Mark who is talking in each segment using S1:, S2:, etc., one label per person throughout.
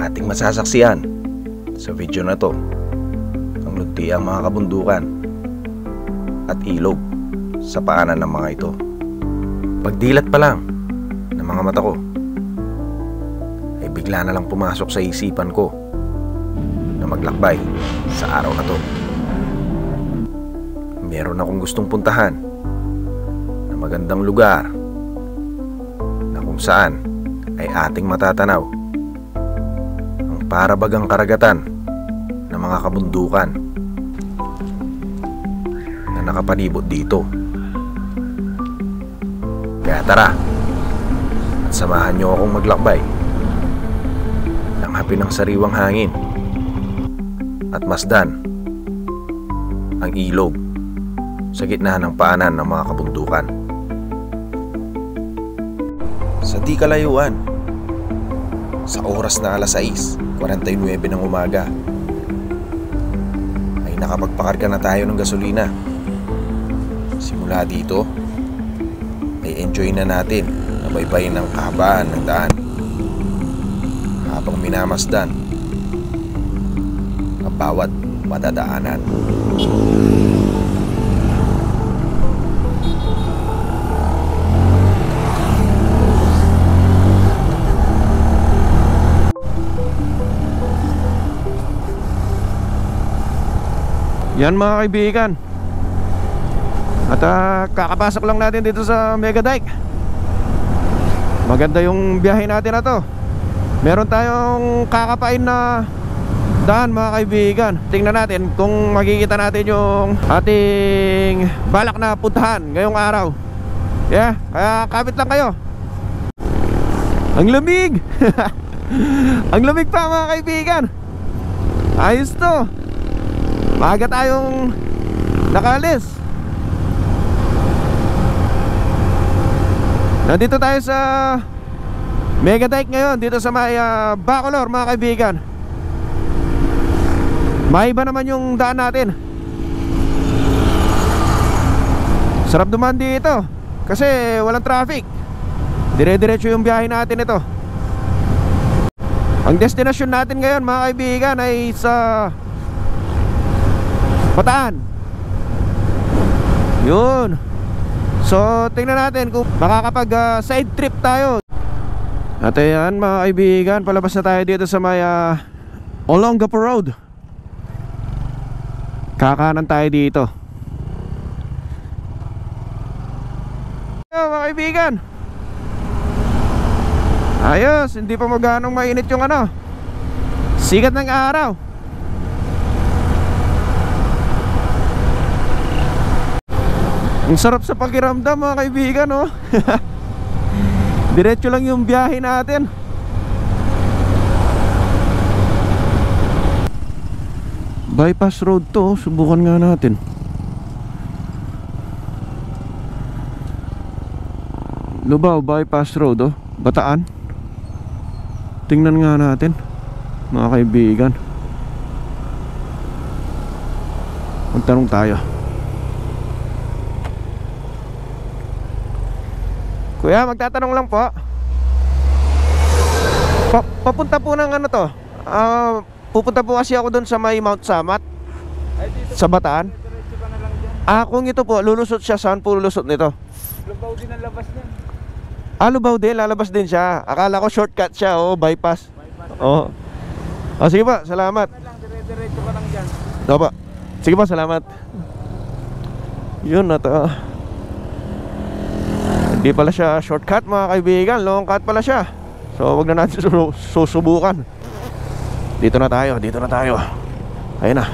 S1: Ating masasaksihan sa video na to ang luntiang mga kabundukan at ilog sa paanan ng mga ito. Pagdilat pa lang ng mga mata ko ay bigla na lang pumasok sa isipan ko na maglakbay sa araw na to. Meron akong gustong puntahan na magandang lugar na kung saan ay ating matatanaw ang parabagang karagatan ng mga kabundukan na nakapalibot dito. Kaya tara at samahan niyo akong maglakbay, langhapin ng sariwang hangin at masdan ang ilog sa gitna ng paanan ng mga kabundukan. Sa di kalayuan, sa oras na alas 6:49 ng umaga, ay nakapagpakarga na tayo ng gasolina. Simula dito ay enjoy na natin na baybayin ng kahabaan ng daan habang minamasdan ang bawat madadaanan.
S2: Yan mga kaibigan, at kakapasok lang natin dito sa Mega Dike. Maganda yung biyahe natin na to. Meron tayong kakapain na daan mga kaibigan. Tingnan natin kung makikita natin yung ating balak na puntahan ngayong araw. Yeah, kaya kapit lang kayo. Ang lamig. Ang lamig pa mga kaibigan. Ayos to. Maaga tayong nakalis. Nandito tayo sa Mega Dike ngayon, dito sa may Bacolor mga kaibigan. Maiba naman yung daan natin. Sarap dumaan dito kasi walang traffic. Dire-diretso yung biyahe natin ito. Ang destinasyon natin ngayon mga kaibigan ay sa Bataan. Yun. So tingnan natin kung makakapag side trip tayo. At ayan mga kaibigan, palabas na tayo dito sa may Olongapo Road. Kakanan tayo dito. Mga kaibigan, ayos, hindi pa maganong mainit yung sikat ng araw. Ang sarap sa pakiramdam mga kaibigan, oh. Diretso lang yung biyahe natin. Bypass road to, subukan nga natin. Lubao bypass road, oh. Bataan. Tingnan nga natin mga kaibigan. Magtanong tayo. Kuya, magtatanong lang po. Papunta po ng to. Pupunta po kasi ako dun sa may Mount Samat, sa Bataan. Kung ito po, lulusot siya, saan po lulusot nito?
S3: Lubao din ang labas niya.
S2: Lubao din, lalabas din siya. Akala ko shortcut siya, bypass. Sige pa, salamat.
S3: Diretso ka lang dyan.
S2: Opo. Sige pa, salamat. Yun na to. Hindi pala siya shortcut mga kaibigan, long cut pala siya. So wag na natin susubukan. Dito na tayo, dito na tayo. Ayun na.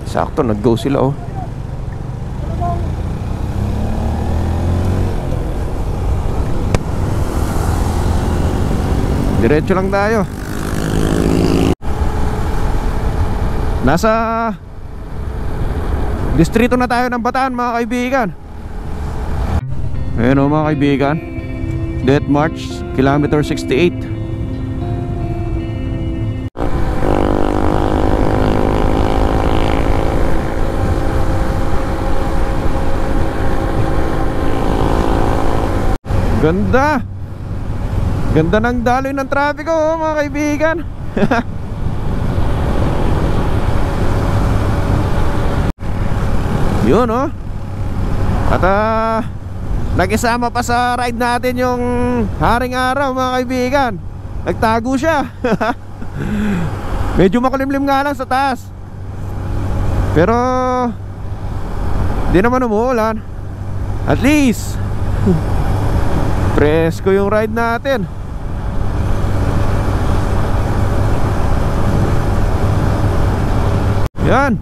S2: Sakto, nag-go sila, oh. Diretso lang tayo. Nasa distrito na tayo ng Bataan mga kaibigan. Ayan o mga kaibigan, Death March, kilometer 68. Ganda. Ganda ng daloy ng trapiko, mga kaibigan. Yun oh. At nag-isama pa sa ride natin yung Haring Araw, mga kaibigan. Nagtago siya. Medyo makulimlim nga lang sa taas, pero di naman umuulan. At least presko yung ride natin. Yan,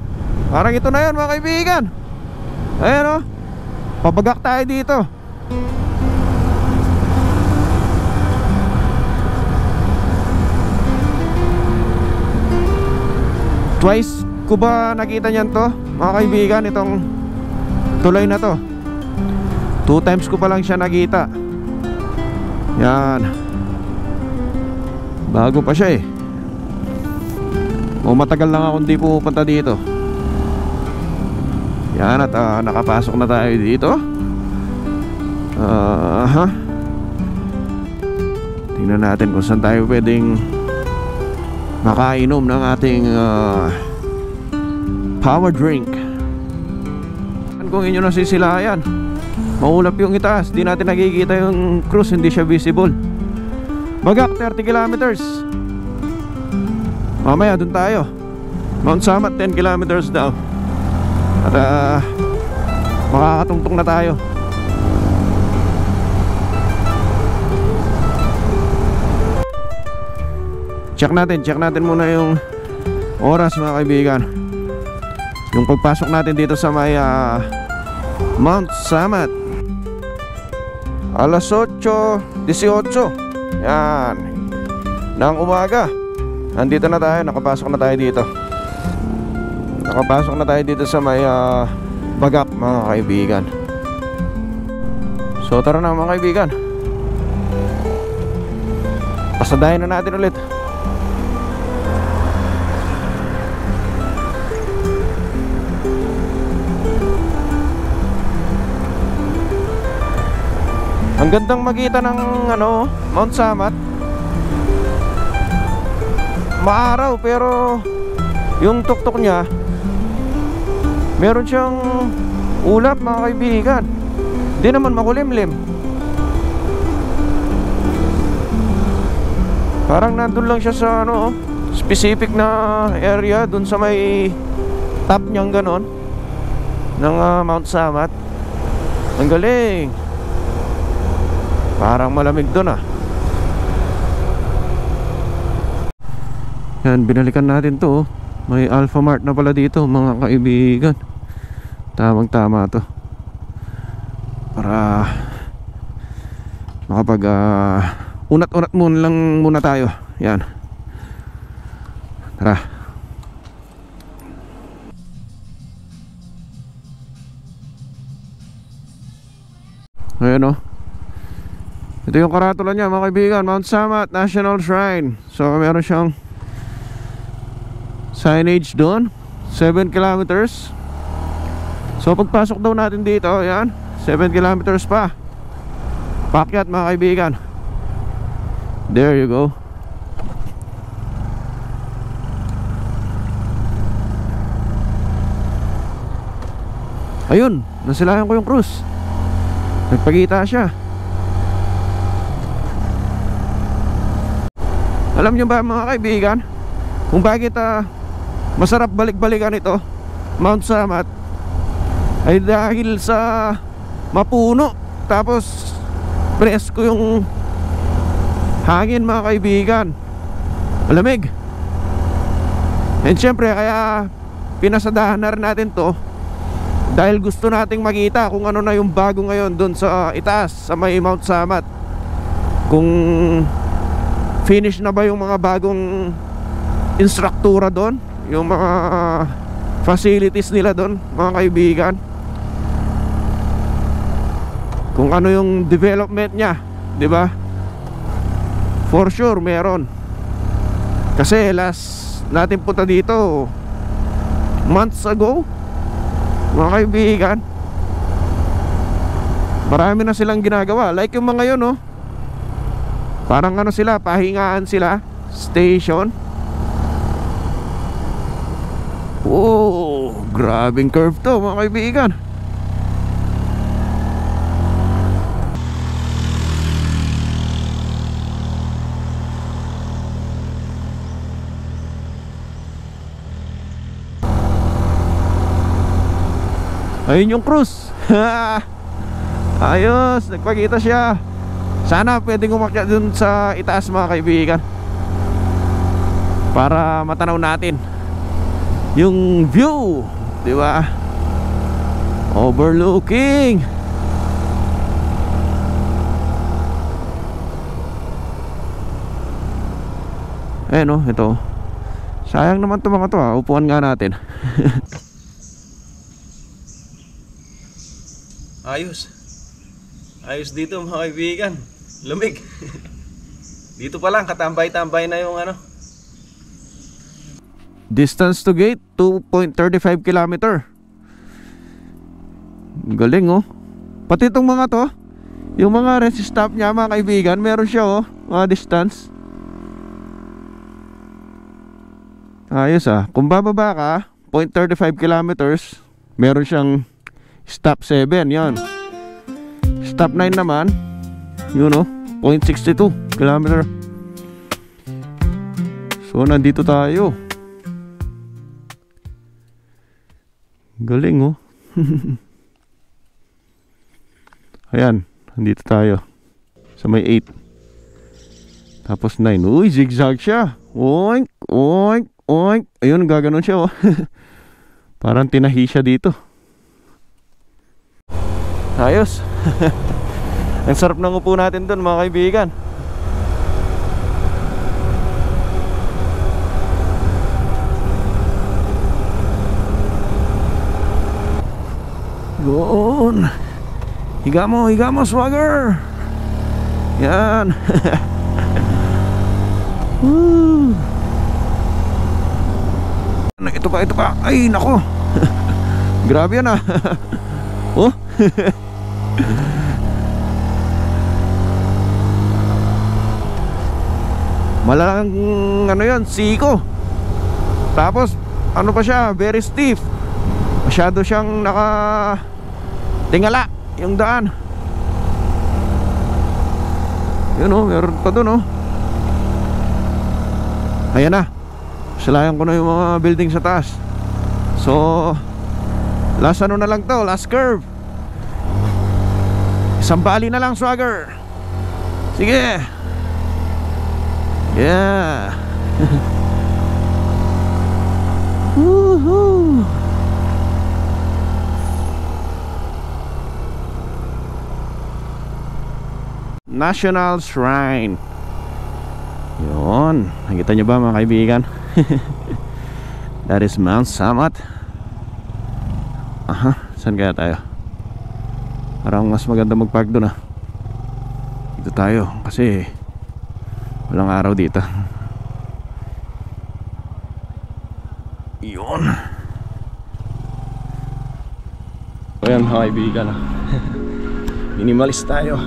S2: parang ito na yun, mga kaibigan. Ayan o, pabagak tayo dito. Twice ko ba nakita niyan to, mga kaibigan, itong tulay na to. 2 times ko pa lang siya nakita. Yan, bago pa siya eh. O matagal lang akong di pupunta dito. Yan, at nakapasok na tayo dito. Tingnan natin kung saan tayo pwedeng makainom ng ating power drink. Kung inyo nasisilayan, maulap yung itaas, di natin nakikita yung cruise, hindi siya visible. Bagak 30 kilometers. Mamaya dun tayo. Mount Samat 10 kilometers daw. At makakatungtong na tayo. Check natin muna yung oras, mga kaibigan. Yung pagpasok natin dito sa may Mount Samat, alas 8:18 yan ng umaga. Nandito na tayo, nakapasok na tayo dito. Nakapasok na tayo dito sa may Bagak, mga kaibigan. So tara na, mga kaibigan, pasadahin na natin ulit. Ang gandang makita ng Mount Samat. Maaraw, pero yung tuktok niya meron siyang ulap, mga kaibigan. Di naman makulimlim. Parang nandun lang siya sa specific na area, dun sa may top niyang ganon ng Mount Samat. Ang galing. Parang malamig doon Yan, binalikan natin to. May Alphamart na pala dito, mga kaibigan. Tamang tama to para makapag unat-unat muna tayo. Yan, tara. Ayan ito yung karatula niya, mga kaibigan. Mount Samat National Shrine. So meron siyang signage doon, 7 kilometers. So pagpasok daw natin dito, yan, 7 kilometers pa paakyat, mga kaibigan. There you go. Ayun, nasilayan ko yung cruise. Nagpakita siya. Alam nyo ba, mga kaibigan, kung bakit masarap balik-balikan ito, Mount Samat, ay dahil sa mapuno, tapos presko yung hangin, mga kaibigan. Malamig. And syempre, kaya pinasadahan na rin natin to dahil gusto nating makita kung ano na yung bago ngayon dun sa itaas, sa may Mount Samat. Kung finish na ba yung mga bagong instruktura doon, yung mga facilities nila doon, mga kaibigan. Kung ano yung development niya, di ba? For sure meron. Kasi last natin punta dito months ago, mga kaibigan. Marami na silang ginagawa. Like yung mga yun, parang sila, pahingaan sila, station. Oh, grabing curve to mga kaibigan. Ayun yung cruise. Ayos, nagpakita siya. Sana pwedeng umakyat dun sa itaas mga kaibigan, para matanaw natin yung view, di ba? Overlooking. Eh no, ito. Sayang naman to mga to ha. Upuan nga natin.
S1: Ayos. Ayos dito mga kaibigan. Lumig. Dito pa lang katambay-tambay na yung ano.
S2: Distance to gate 2.35 km. Galing oh. Pati itong mga to, yung mga rest stop niya mga kaibigan, meron siya oh, mga distance. Ayos ah. Kung bababa ka 0.35 kilometers, meron siyang stop 7, yan. Stop 9 naman, yun oh, 0.62 kilometer. So nandito tayo. Galing oh. Ayan, nandito tayo sa may 8. Tapos 9. Uy, zigzag siya. Oink, oink, oink. Ayun, gaganon siya oh. Parang tinahi siya dito. Ayos. Ang sarap ng upo natin dun mga kaibigan. Yun. Higa mo swagger. Yan. Ito pa. Ay nako. Grabe yan ah. Oh. Malalang ano yun, siko. Tapos ano pa siya, very stiff. Masyado siyang tingala yung daan. Yun oh, meron pa dun oh. Ayan na. Selayan ko na yung mga building sa taas. So last ano na lang to, last curve. Isang bali na lang swagger. Sige. Yeah. Woohoo. National Shrine. Yun. Nakita nyo ba mga kaibigan? That is Mount Samat. Aha, saan kaya tayo? Parang mas maganda mag-park doon ah. Dito tayo kasi walang araw dito. Yun. Ayan mga kaibigan ah. Minimalist tayo.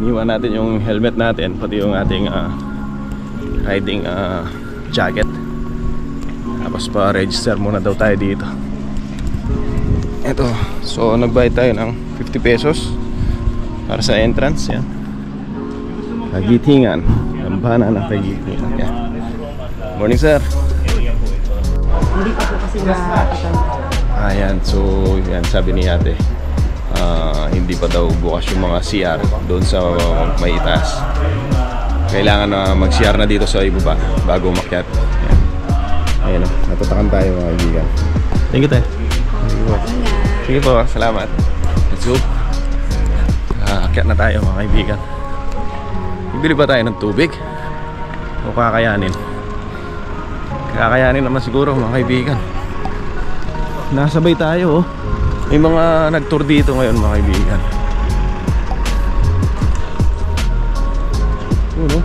S2: Iniwan natin yung helmet natin, pati yung ating riding jacket. Tapos pa-register muna daw tayo dito. Eto, so nagbayad tayo ng 50 pesos para sa entrance. Yan, Kagitingan, Dambana ng Kagitingan. Yan. Morning sir.
S4: Hindi pa po kasi
S1: Ayan, so yan sabi ni ate, hindi pa daw bukas yung mga CR doon sa may itaas. Kailangan na mag-CR na dito sa ibaba bago umakyat. Ayan. Ayan o, natatakan tayo mga kaibigan. Thank you tayo. Sige po, salamat. Let's go. Akyat na tayo mga kaibigan. Bibili ba tayo ng tubig? O kakayanin? Kakayanin naman siguro mga kaibigan. Nasabay tayo oh. May mga nag-tour dito ngayon mga kaibigan. Ano?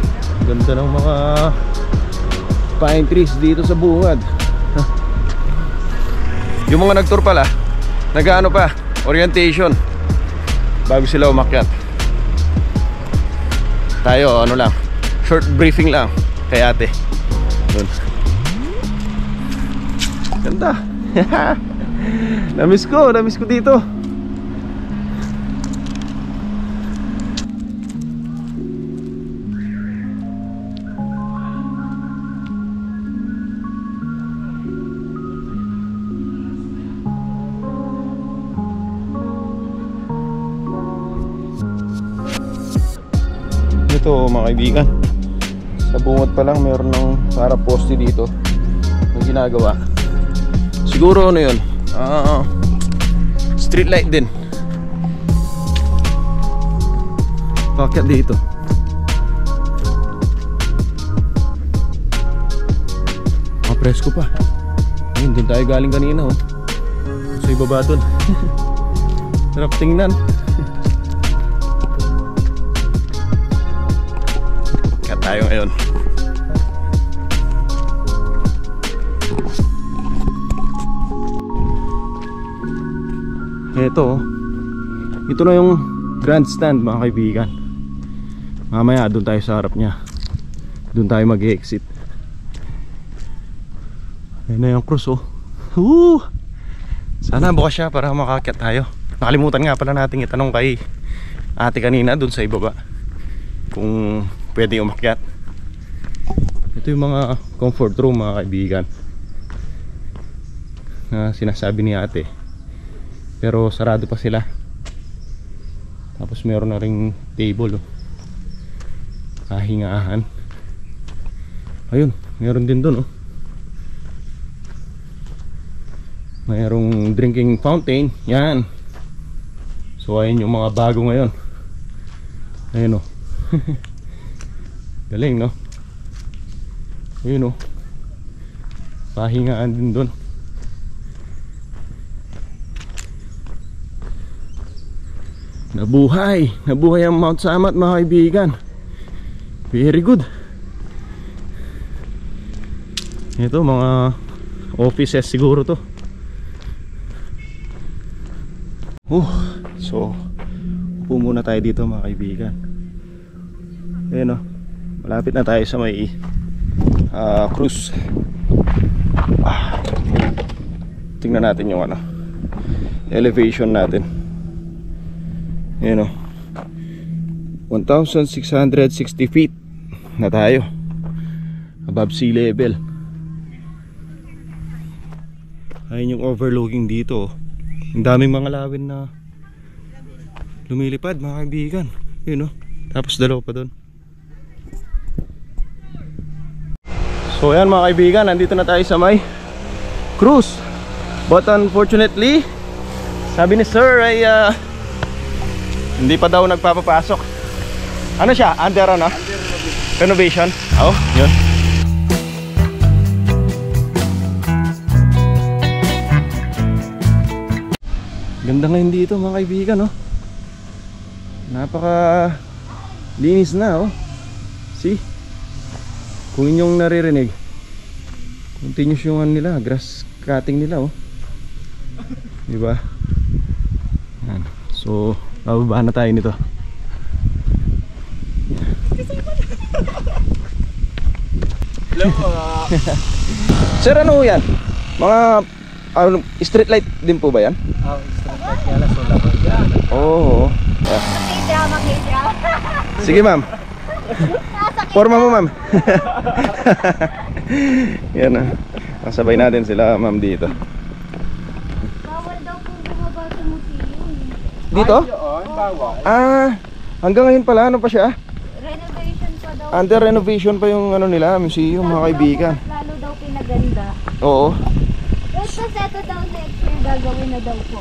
S1: Ganda ng mga pine trees dito sa bungad. Yung mga nag-tour pala, nag-ano pa, orientation bago sila umakyat. Tayo ano lang, short briefing lang kay ate. Doon.
S2: Ganda. Namiss ko dito. Ito mga kaibigan, sa bungad pa lang meron ng para poste dito na ginagawa. Siguro ano yun, street light din. Pakyat dito. Presko pa. Ayun, dun tayo galing kanina, oh. Sa ibaba dun. Sarap tingnan. Kat tayo ngayon. Ito, oh. Ito na yung grandstand mga kaibigan. Mamaya dun tayo sa harap niya. Dun tayo mag-exit. Ayun na yung cruise, oh. Sana bukas siya para makaakyat tayo. Nakalimutan nga pala natin itanong kay ate kanina dun sa ibaba kung pwede umakyat. Ito yung mga comfort room mga kaibigan na sinasabi ni ate, pero sarado pa sila. Tapos meron na ring table, oh. Kahingahan. Ayun, meron din dun, oh. Mayroong drinking fountain. Yan. So ayun yung mga bago ngayon. Ayun, oh. Galing, no? Ayun, oh. Pahingaan din dun. Nabuhay ang Mount Samat mga kaibigan. Very good. Ito mga offices siguro to. So upo muna tayo dito mga kaibigan. Ayun, oh. Malapit na tayo sa may cruise. Tingnan natin yung elevation natin. Ayun, oh. 1,660 feet na tayo above sea level. Ayun yung overlooking dito, oh. Ang daming mga lawin na lumilipad mga kaibigan. Yun, no? Tapos dalawa pa doon. So yan mga kaibigan, nandito na tayo sa may cruise. But unfortunately, sabi ni sir ay hindi pa daw nagpapapasok. Ano siya? Under renovation? Oh, yun. Ganda ngayon dito mga kaibigan, no? Napaka linis na, oh. See? Kung inyong naririnig, continuous yung nila, grass cutting nila, oh. Diba? Yan. So, bababa na tayo nito.
S3: Hello.
S2: Sir, ano yan? Mga street light din po ba yan?
S3: Street light kaya lang solar.
S2: Oo. Sige ma'am. Forma mo ma'am. Yan na. Kasabay natin sila ma'am dito.
S5: Bawal daw kung bumaba sa museum.
S2: Dito? Hanggang ngayon pala, ano pa siya?
S5: Renovation pa daw.
S2: Under renovation pa yung nila, museum mga kaibigan.
S5: Lalo daw pinaganda.
S2: Oo.
S5: Tapos ito daw next year gagawin na daw po.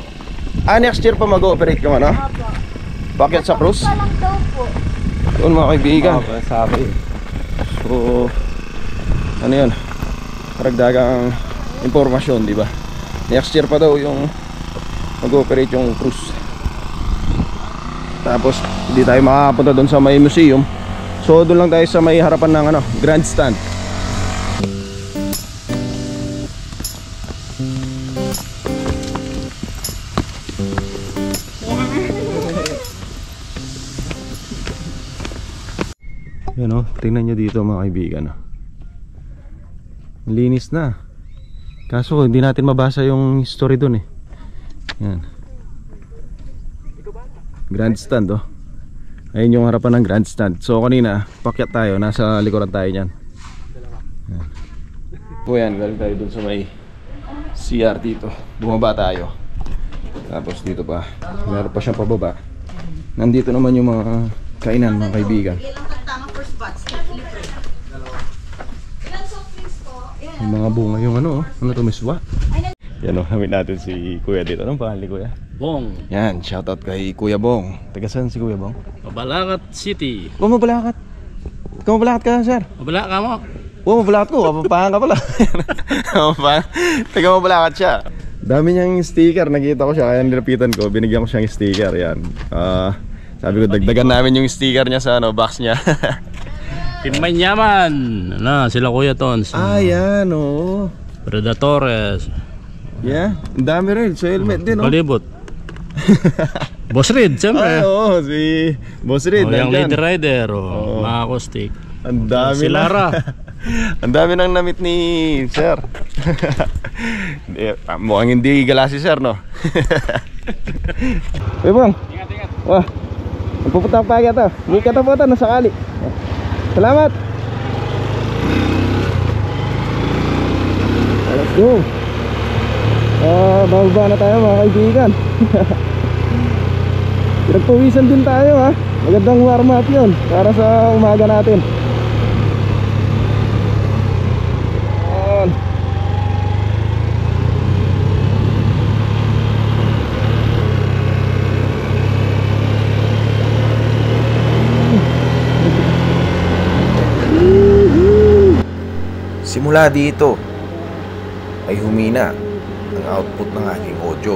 S2: Next year pa mag-ooperate ka man, ha?
S5: Opo.
S2: Bakit sa cruise?
S5: Pa lang daw po.
S2: Doon mga kaibigan.
S3: Sabi.
S2: So, ano yun? Karagdagang impormasyon, di ba? Next year pa daw yung mag-ooperate yung cruise. Tapos, hindi tayo makapunta doon sa may museum. So, doon lang tayo sa may harapan ng grandstand. Yan, oh, tingnan nyo dito mga kaibigan. Linis na. Kaso hindi natin mabasa yung history dun eh. Yan. Grandstand oh. Ayun yung harapan ng grandstand. So kanina, pakyat tayo, nasa likuran tayo niyan. Yan. O yan, galing tayo dun sa may CR dito. Bumaba tayo. Tapos dito pa, meron pa siyang pababa. Nandito naman yung mga kainan, mga kaibigan. Yung mga bunga, yung ano to, miswa. Yan o, namin natin si Kuya dito. Anong pangalan ni Kuya?
S3: Bong,
S2: Yan, shoutout kay Kuya Bong. Taga saan si Kuya Bong?
S3: Mabalacat City.
S2: Oh, mabalakat. Ikaw mabalakat ka, sir?
S3: Mabala ka mo.
S2: Oh, mabalakat ko. Kapapahan ka pala. Taga mabalakat siya. Dami niyang sticker. Nakita ko siya, kaya nilapitan ko. Binigyan ko siyang sticker. Yan. Sabi ko, dagdagan namin yung sticker niya sa box niya.
S3: Tinmay Yaman. Ano, sila Kuya Tons.
S2: Yan, oo.
S3: Predatores.
S2: Yeah, ang dami rin. Sa helmet din, oh.
S3: Palibot. Boss Red, siyempre.
S2: Oo, si Boss Red.
S3: Yung
S2: nandyan.
S3: Leader Rider,
S2: Oo.
S3: mga acoustic.
S2: Ang dami
S3: Si Lara.
S2: Ang dami nang namit ni Sir. Mukhang hindi gala si Sir, no? Uy, Bong.
S3: Ingat.
S2: Wah, magpupunta pa kaya to. Hindi ka taputan, nasakali. Salamat. Let's go. Bababa na tayo mga kaibigan. Pinagpawisan din tayo ha. Magandang warm up yun para sa umaga natin. On.
S1: Simula dito ay humina ang output ng aking audio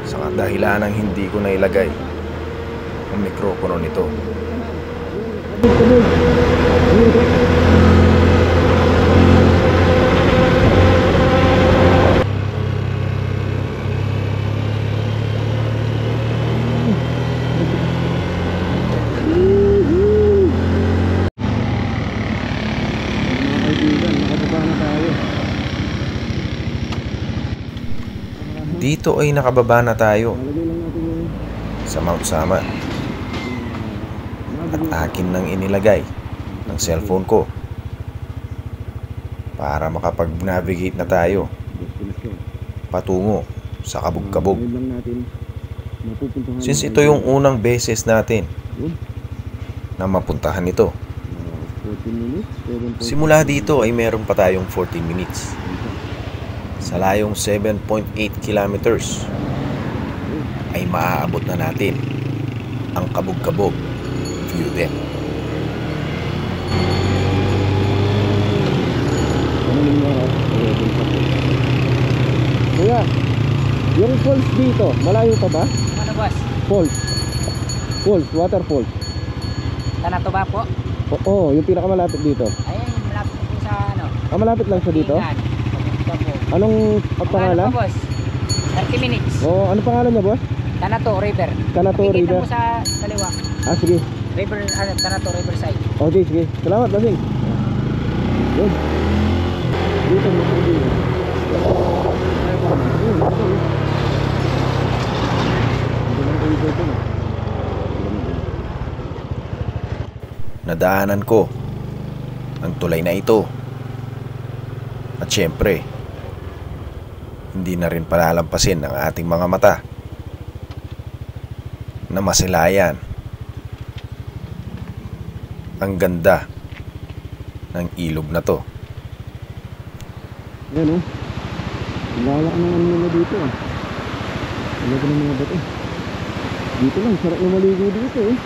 S1: sa dahilan ng hindi ko nailagay ang mikropono nito. Dito ay nakababa na tayo sa Mount Sama at akin nang inilagay ng cellphone ko para makapag-navigate na tayo patungo sa kabog-kabog. Since ito yung unang beses natin na mapuntahan ito, simula dito ay meron pa tayong 14 minutes sa layong 7.8 kilometers ay maaabot na natin ang kabog-kabog view deck.
S2: Kuya, yung falls dito, malayo pa ba?
S6: Ano boss?
S2: Falls, waterfalls.
S6: Tanato ba po?
S2: Oo, yung pinakamalapit dito.
S6: Ayun, malapit po sa ano.
S2: Malapit lang siya dito?
S6: Yan. Papunta po.
S2: Anong pangalan?
S6: Ano po boss? 30 minutes.
S2: Oo, ano pangalan niya, boss?
S6: Tanato River.
S2: Tanato
S6: Makikita
S2: River.
S6: mo sa kaliwa.
S2: Sige.
S6: River, Tanato Riverside.
S2: Okay, sige. Salamat, Basing. Good. Dito mo dito.
S1: Nadaanan ko ang tulay na ito. At syempre, hindi na rin palalampasin ng ating mga mata na masilayan ang ganda ng ilog na to.
S2: Yan o. Lalak ng ano na dito ah. Lalak ng mga bato. Dito lang, sarap na maligo dito eh.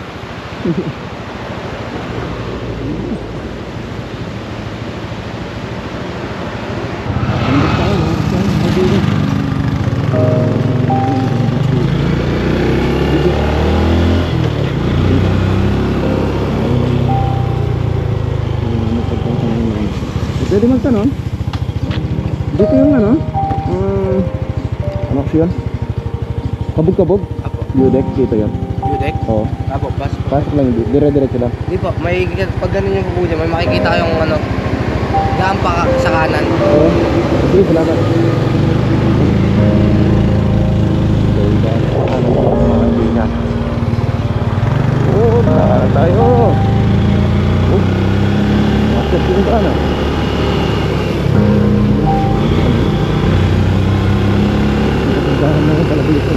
S2: Andit tayo, maligo. Pwede magtanong? Dito yung ano? Ano kasi yun? Kabog-kabog?
S7: Apo.
S2: Udek, dito yun.
S7: Udek?
S2: Oo.
S7: Apo, pasok.
S2: Pasok lang yun, dire-diretso lang.
S7: Di po, may pag ganun yung kukunin, may makikita kayong ano, gaan pa sa
S6: kanan.
S2: Oo. Sige, salamat. Oo, nakakaan tayo. Masok yung daan ah. Daan na yung talaga ito.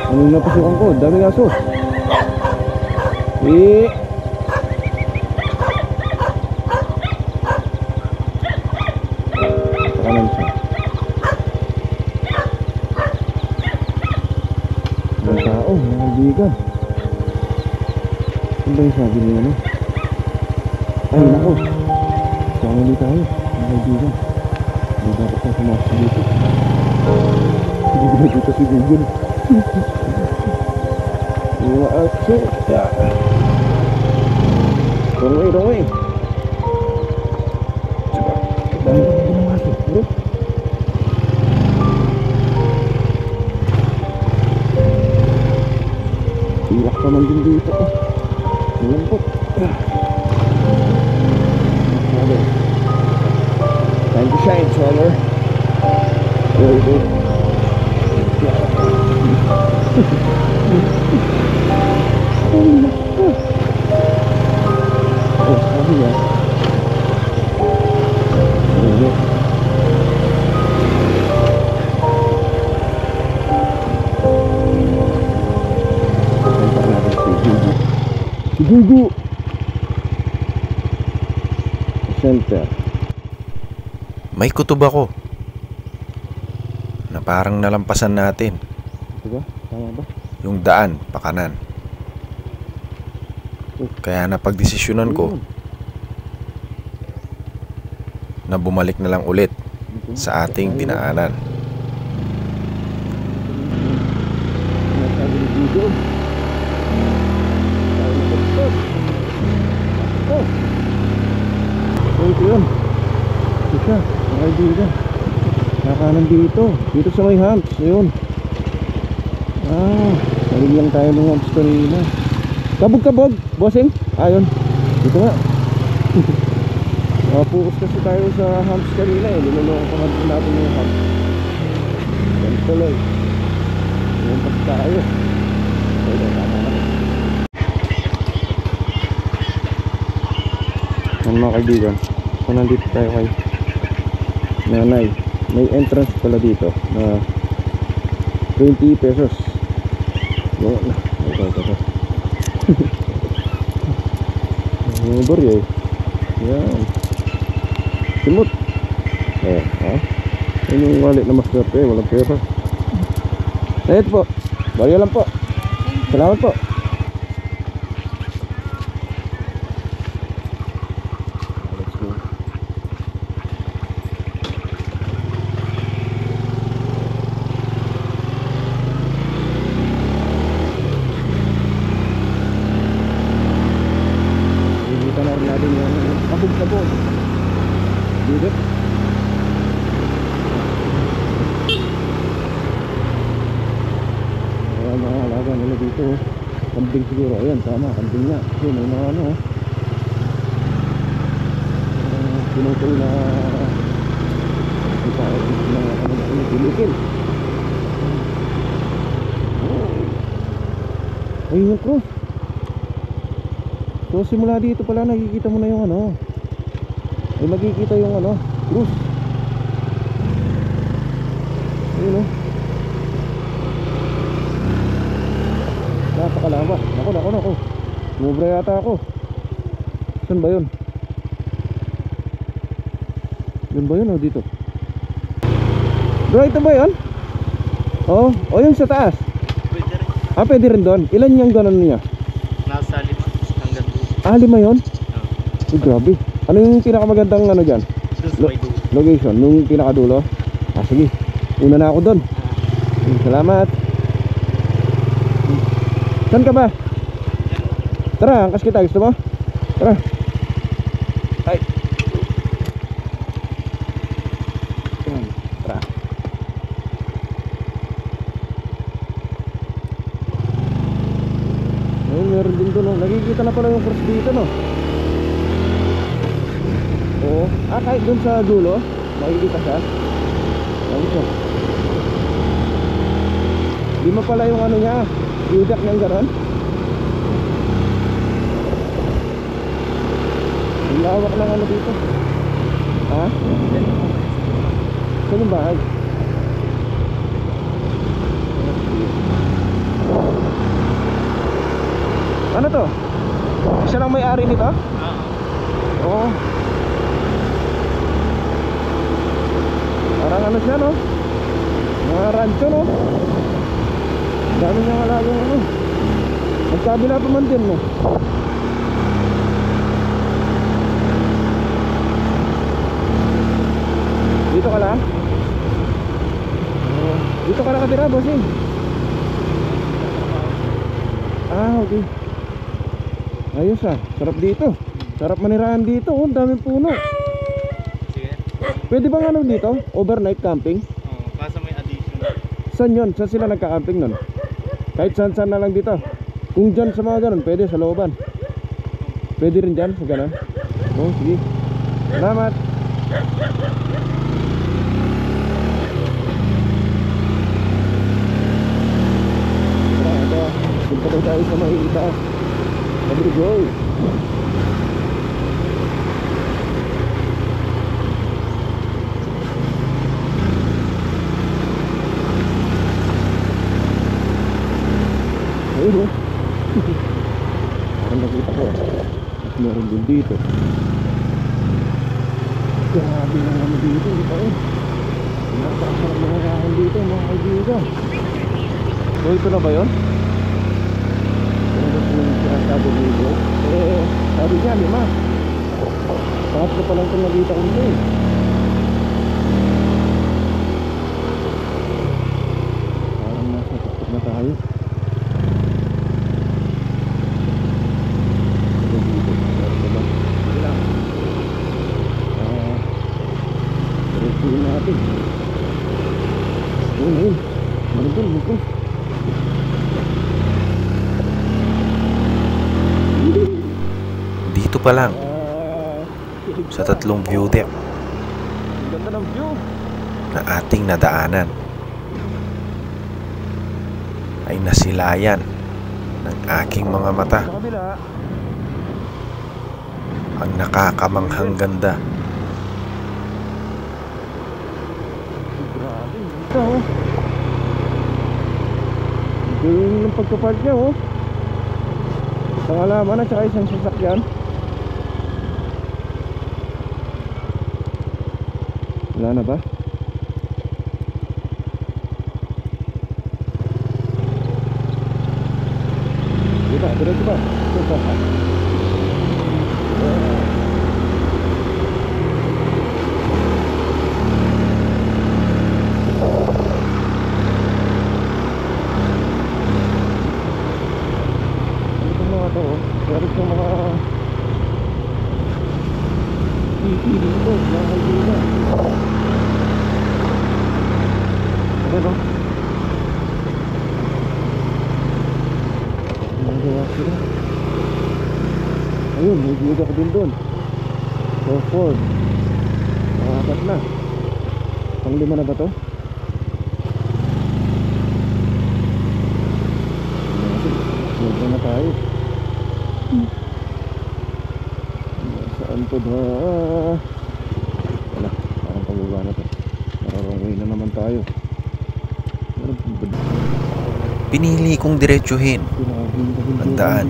S2: Ano yung napasukan ko? Daming aso. Pakanan siya. May tao, may kaibigan. Ano ba yung sabi niya ano? Ay nako, family tayo, may kaibigan. Hindi dapat tayo pumasok dito. Hindi ba dito si Google? Mga aso. Rongway. Dahil ba hindi namasok, bro? Ilak naman din dito. Alam po. Time to shine, Solar. Very good. Oh, sabi ya. Ayo. Si Gugu. Center.
S1: May kutob ako na parang nalampasan natin.
S2: Ito ba? Tama ba?
S1: Yung daan, pakanan. Kaya napagdesisyonan ko na bumalik na lang ulit sa ating dinaanan.
S2: Ito yun. Ito siya. Nakaibigan. Nakanan dito. Dito sa may humps. Ayun. Saling lang tayo ng humps kanina. Kabog, bossing. Ayun. Dito nga. Focus kasi tayo sa humps kanina eh. Niloloko pa natin yung humps. Yan tuloy. Yan pa tayo. Ayun, tama na. Yan mga kaibigan. So nandito tayo kay Nanay. May entrance pala dito na 20 pesos. Yun. Ito. Yung barya eh. Yan. Simot. Ha? Yan yung wallet na maswerte. Walang pera. Ito po. Barya lang po. Salamat po. dito. Kambing siguro. Ayan, tama, kambing nga. Kasi may mga ano, pinutol na pilikil. Ayun yung cross. So simula dito pala nakikita mo na yung ano, ay makikita yung ano, cross. Ayun o. Napakalaba. Nako. Sumubra yata ako. Saan ba yun? Yun ba yun o dito? Bro, ito ba yun? Oo, o yung sa taas.
S4: Pwede rin.
S2: Ah, pwede rin doon. Ilan yung ganon niya?
S4: Nasa 5 hanggang 2.
S2: Ah, 5 yun? Oh, grabe. Ano yung pinakamagandang ano dyan? Location, nung pinakadulo? Ah, sige. Una na ako doon. Salamat. Saan ka ba? Tara, angkas kita. Gusto mo? Tara. Ay. Tara. Ayun, meron din doon. Nakikita na pala yung cross dito, no? Oo. Ah, kahit doon sa dulo makikita siya. Ayun siya. Di mo pala yung ano niya, yudak niyang gano'n. Ang lawak ng ano dito. Ha? Saan yung bahay? Ano to? Isa lang may-ari nito? Oo. Parang ano siya, no? Mga rancho, no? Dami niyang alagang ano. Magkabila pa man din, no? Dito ka lang? Dito ka lang katira, bossing. Ah, okay. Ayos ah, sarap dito. Sarap manirahan dito, oh, daming puno.
S4: Sige.
S2: Pwede bang ano dito? Overnight camping?
S4: Oo, kaso may additional.
S2: Saan yun? Saan sila nagka-camping nun? Kahit saan na lang dito. Kung dyan sa mga ganun, pwede sa looban. Pwede rin dyan sa ganun. Oh, sige. Salamat. Ito, punta daw tayo sa may itaas. Sabi ko, go. Ayun oh. Parang nakita ko at meron din dito. Grabe na naman dito, hindi pa eh. Napakasarap mga kahan dito mga kaibigan. So ito na ba yun? Ano ba yung sinasabi dito? Eh, sabi niya 5. Pangatlo pa lang itong nakita ko dito eh. Parang nasa tuktok na tayo. Resuin natin. Ayun. Marunong.
S1: Dito pa lang, sa 3 view deck
S2: Ganda ng view.
S1: na ating nadaanan, ay nasilayan ng aking mga mata
S2: Sa kabila.
S1: ang nakakamanghang ganda.
S2: Grabe. Ito oh. Galing ng pagkapark niya oh. Isang halaman at saka isang sasakyan. Wala na ba? Diretso ba? Diretso ba? Meron yung mga titi dito, mga kaibigan. Ano? Gagawa sila. Ayun, may view ako din doon. So, 4. Nakakat na. Pang-5 na ba to? Sobra na tayo. Saan to ba? Wala, parang pababa na to. Mararangway na naman tayo.
S1: Pinili kong diretsuhin ang daan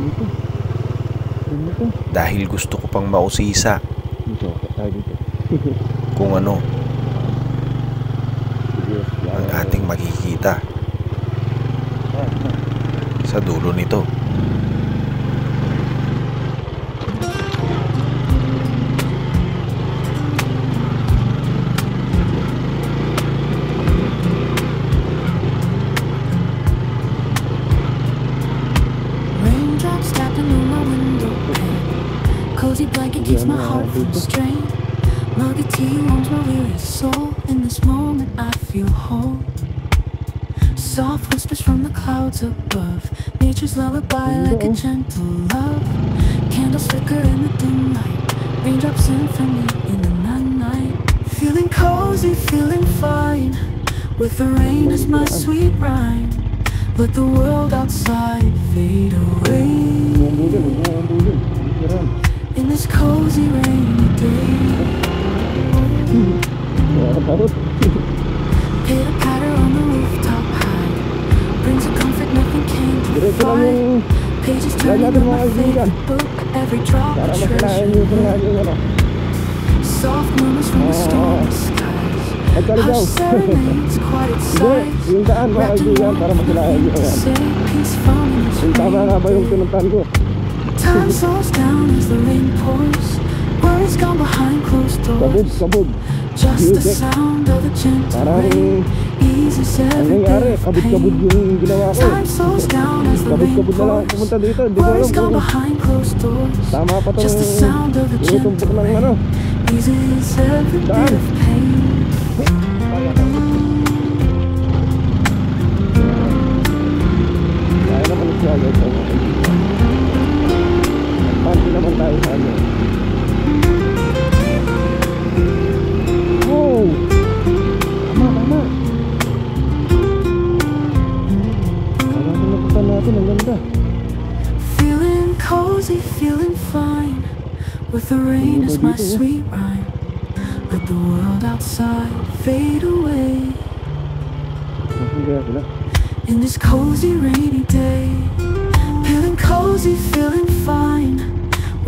S1: dahil gusto ko pang mausisa kung ano ang ating makikita sa dulo nito.
S7: Raindrops tapping on my window pane. Cozy blanket keeps my heart from strain. Muggy tea warms my weary soul. In this moment I feel whole. Soft whispers from the clouds above. Nature's lullaby like a gentle love. Candles flicker in the dim light. Raindrops symphony in the night. Feeling cozy, feeling fine. With the rain as my sweet rhyme. Let the world outside fade away. In this cozy rainy day. Pitter patter on the rooftop high. Brings a comfort nothing can define. Pages turning on my favorite book. Every drop a treasure. Soft murmurs from the stormy skies. Hush serenades quiet sighs. Wrapped in warmth, say peace found in this rain. Time slows down as the rain pours. Worries gone behind closed doors. Just the sound of the gentle rain eases every bit of pain. Time slows down as the rain pours. Worries gone behind closed doors. Just the sound of the gentle rain eases every bit of pain.
S2: Panti naman tayo sa ano. Oh! Tama. Ang napunta natin, ang ganda.
S7: Feeling cozy, feeling fine. With the rain as my sweet rhyme. Let the world outside fade away. In this cozy rainy day. Feeling cozy, feeling fine.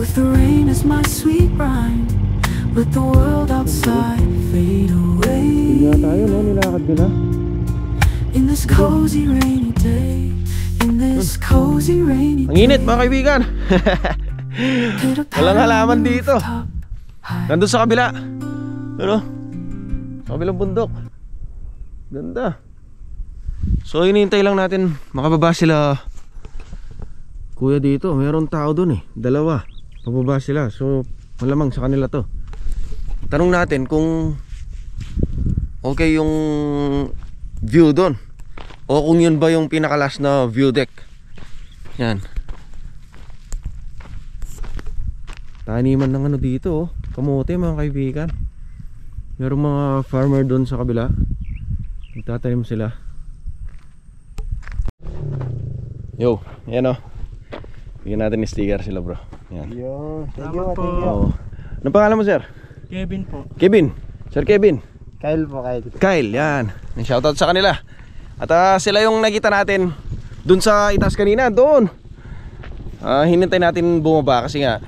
S7: With the rain as my sweet rhyme. Let the world outside fade away.
S2: Tayo, no? Nilakad nila.
S7: In this cozy rainy day. In this cozy rainy
S2: Ang init mga kaibigan.
S7: day.
S2: Walang halaman dito. Nandun sa kabila. Ano? Sa kabilang bundok. Ganda. So hinihintay lang natin makababa sila kuya dito. Meron tao dun eh, 2. Pababa sila. So malamang sa kanila to. Tanong natin kung okay yung view dun, o kung yun ba yung pinakalas na view deck. Yan. Taniman ng ano dito, kamote mga kaibigan. Merong mga farmer dun sa kabila. Nagtatanim sila. Yo, yan o. Bigyan natin ni sticker sila bro. Yan.
S4: Yo, thank
S6: Salamat po.
S2: Oo. Anong pangalan mo sir?
S6: Kevin po.
S2: Kevin. Sir Kevin.
S4: Kyle po, Kyle.
S2: Kyle, yan. Shoutout sa kanila. At sila yung nakita natin dun sa itaas kanina, doon. Hinintay natin bumaba kasi nga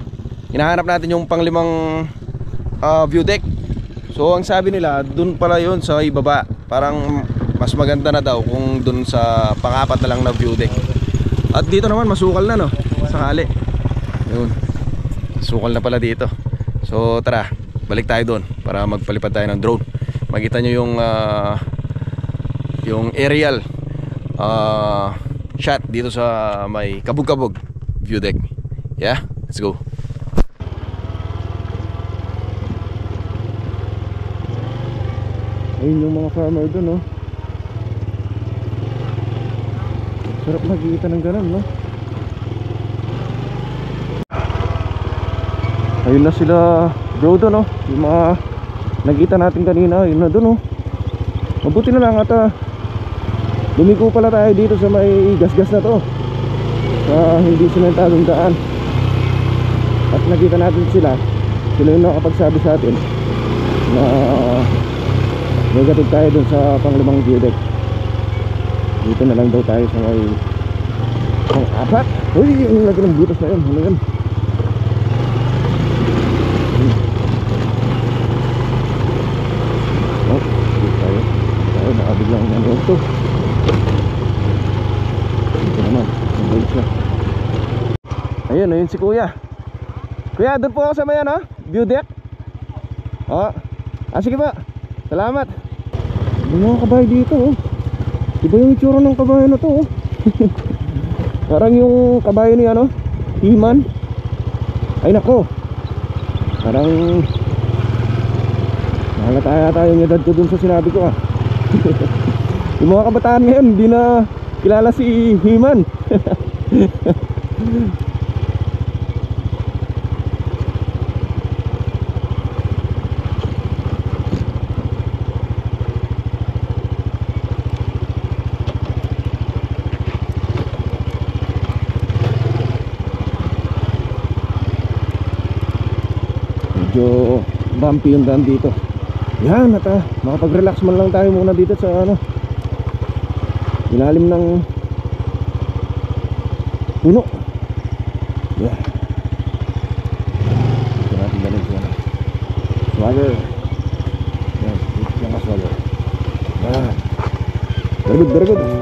S2: hinahanap natin yung pang-5 view deck. So ang sabi nila, dun pala yun sa ibaba. Parang mas maganda na daw kung dun sa pang-4 na lang na view deck. At dito naman masukal na no, sakali. Yun. Sukal na pala dito. So tara, balik tayo doon para magpalipad tayo ng drone. Makita nyo yung aerial shot dito sa may kabog-kabog view deck. Yeah, let's go. Ayun yung mga farmer doon, no? Sarap magkikita ng ganun, no? Ayun na sila bro doon, oh. Yung mga nakita natin kanina, ayun na doon, oh. Mabuti na lang at lumiko pala tayo dito sa may gas-gas na to, sa hindi simentadong daan. At nakita natin sila yung nakapagsabi sa atin na negative tayo dun sa panglimang geodeck. Dito na lang daw tayo sa may pang-apat. Uy, yung lagi ng butas na yun. Ano yan? Oh, dito tayo. Tayo nakabiglang ano ito. Dito naman, ang balik na. Ayun, ayun si kuya. Kuya, doon po ako sa may ano, view deck. Sige pa. Salamat. May mga kabayo dito, oh. Iba yung itsura ng kabayo na to, oh. Parang yung kabayo ni ano, He-Man. Ay nako, parang nahalata yata yung edad ko dun sa sinabi ko, ah. Yung mga kabataan ngayon hindi na kilala si He-Man. Medyo bumpy yung daan dito. Yan, at makapag-relax man lang tayo muna dito sa ano, ilalim ng puno. Yeah. Ito natin galing siya. Swagger. Yan, dito siya nga swagger. Yan. Very good, very good. Yan.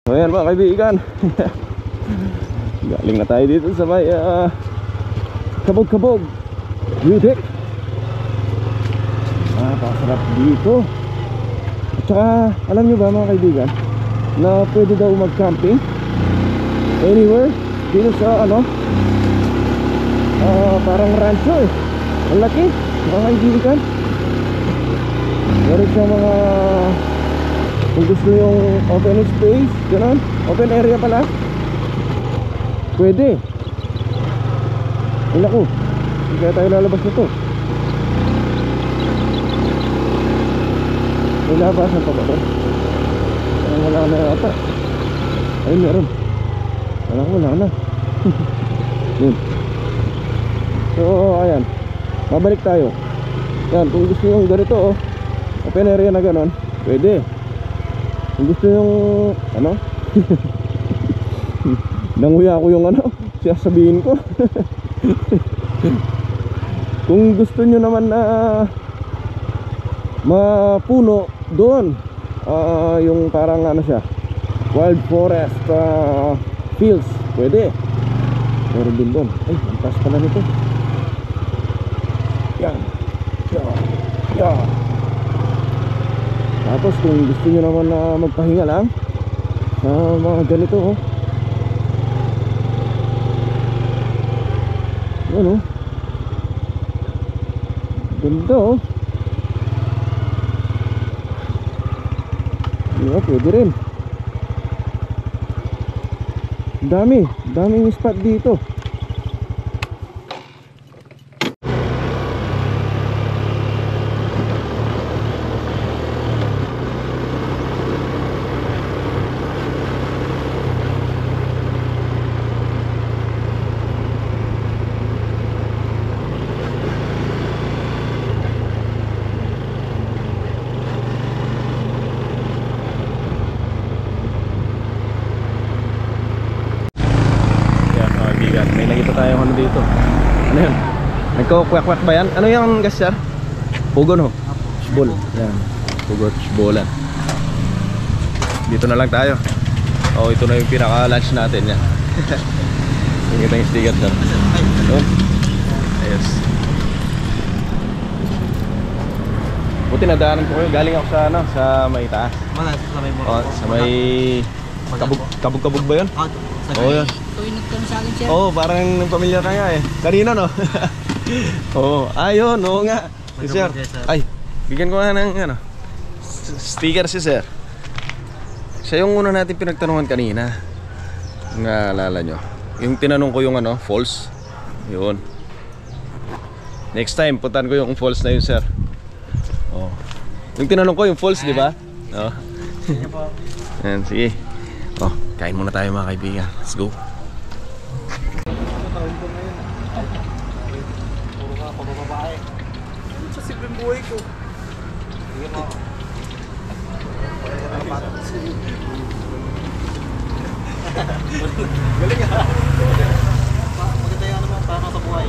S2: So ayan mga kaibigan, galing na tayo dito sa may kabog-kabog view deck. Napakasarap dito. At saka alam nyo ba mga kaibigan, na pwede daw mag-camping anywhere dito sa ano, parang rancho eh. Ang laki mga kaibigan. Meron siya mga, kung gusto yung open space, gano'n, open area pala, pwede. Ay naku, hindi kaya tayo lalabas nito. May labasan pa ba ito? wala na yata. Ay, meron. Wala na. Yun. So, ayan. Babalik tayo. Yan, kung gusto nyo ganito, open area na ganon, pwede. Kung gusto nyo, ano? Nanguya ko yung ano, siya sabihin ko. Kung gusto nyo naman na mapuno doon, yung parang ano siya, wild forest fields, pwede. Meron din doon. Ay, ang taas pala nito. Yan. Yan. Tapos kung gusto nyo naman na magpahinga lang sa mga ganito, ano, ganda, yeah, pwede rin. Daming spot dito. May nakita tayong ano dito. Ano yun? Nagko-kwek-kwek ba yan? Ano yung gas sir? Pugo no? Shbol. Yan. Pugo at shbolan. Dito na lang tayo. Ito na yung pinaka-lunch natin yan. Nakita yung sticker sir. Doon. Ayos. Buti nadaanan ko kayo. Galing ako sa ano, sa may taas.
S4: Sa may
S2: Sa may kabog-kabog ba yun? Yun.
S6: Ito yung nagtanong sa akin, sir.
S2: Parang pamilyar na nga eh. Kanina no? Ayun, oo nga. Si sir. Ay, bigyan ko nga ng ano, sticker si sir. Siya yung una natin pinagtanungan kanina. Naalala nyo? Yung tinanong ko yung ano, false. Yun. Next time, puntahan ko yung false na yun sir. Yung tinanong ko yung false, di ba? Ayan, sige. Kain muna tayo mga kaibigan. Let's go.
S4: Sa simpleng buhay ko. Galing ha. Maganda yan naman para sa buhay.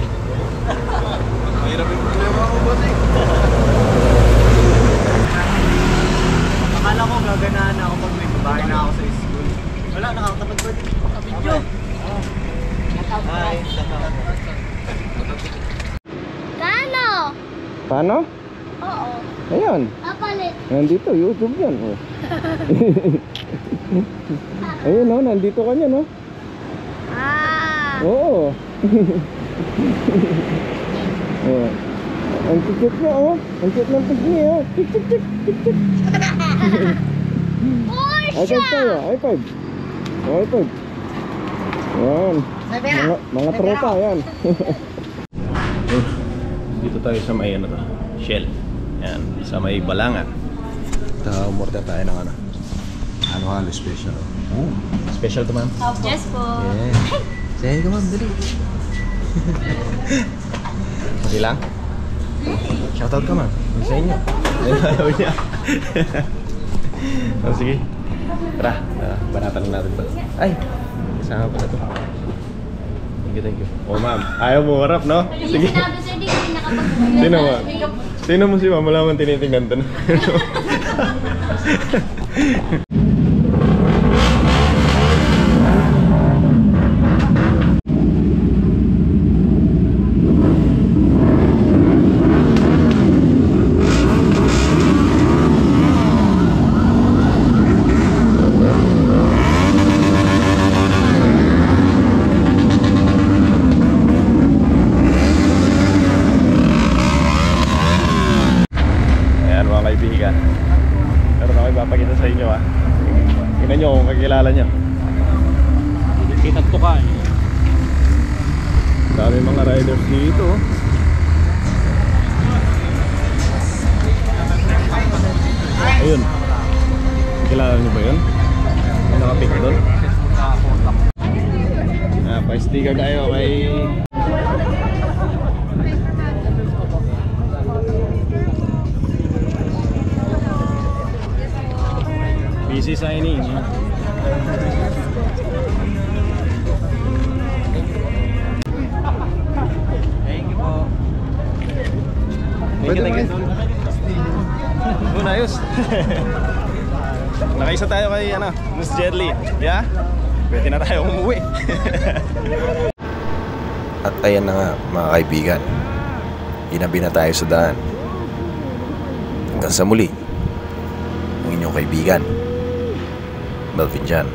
S4: Mahirap yung problema ko bossing. Akala ko gaganahan ako pag may babae na ako sa school. Wala, nakakatapat ko din sa video. Hi.
S5: Kano?
S2: Paano?
S5: Oo.
S2: Ayan.
S5: Kapalit.
S2: Nandito, YouTube yan. Ayun no, nandito ka niya no. Oo. Ang cute niya ang cute ng pig niya Tik tik tik tik tik. High five tayo, high five. High five. Yan. Mga tropa yan. Dito tayo sa may ano to, Shell. Yan, sa may Balanga. Umorder tayo ng ano. Ano halo special. Special to ma'am?
S5: Yes po.
S2: Yeah. Say ka ma'am, dali. Okay lang? Shoutout ka ma'am. Sa inyo. Ayaw niya. Sige. Tara, banatan natin to. Ay, kasama pala to. Thank you. Ma'am, ayaw mo harap, no? Sige. Sino mo? Sino mo si ma'am? Wala man tinitingnan to. Papakita sa inyo tingnan nyo kung kakilala nyo.
S3: Kitag to ka
S2: Dami mga riders dito Ayun, kilala nyo ba yun?
S1: pick doon. Pa-sticker tayo kay... Busy signing.
S4: Thank you po.
S1: Thank you. Ayos. Nakaisa tayo kay Miss Jelly. Yeah? Pwede na tayo umuwi. At ayan na nga mga kaibigan. Ginabi na tayo sa daan. Hanggang sa muli. Ang inyong kaibigan, Melvin Jan.